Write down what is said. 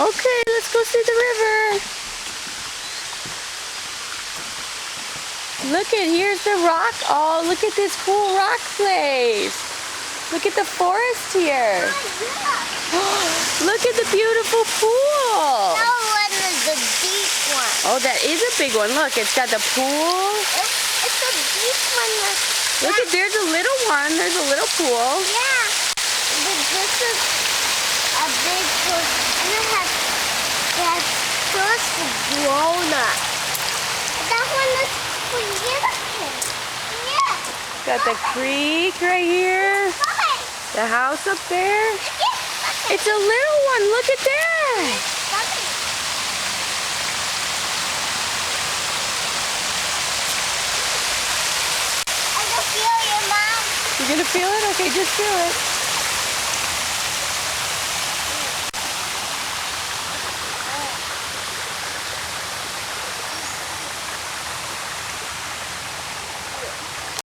Okay, let's go see the river. Look at, here's the rock. Oh, look at this cool rock place. Look at the forest here. Look at the beautiful pool. That one is the deep one. Oh, that is a big one. Look, it's got the pool. It's a deep one. Look at, there's a little one. There's a little pool. Yeah. But this is a big pool. And it has first grown up. That one is beautiful. Yeah. Got the creek right here. Hi. The house up there. Yeah. It's a little one. Look at that. I can feel your mom. You gonna feel it? Okay, just feel it.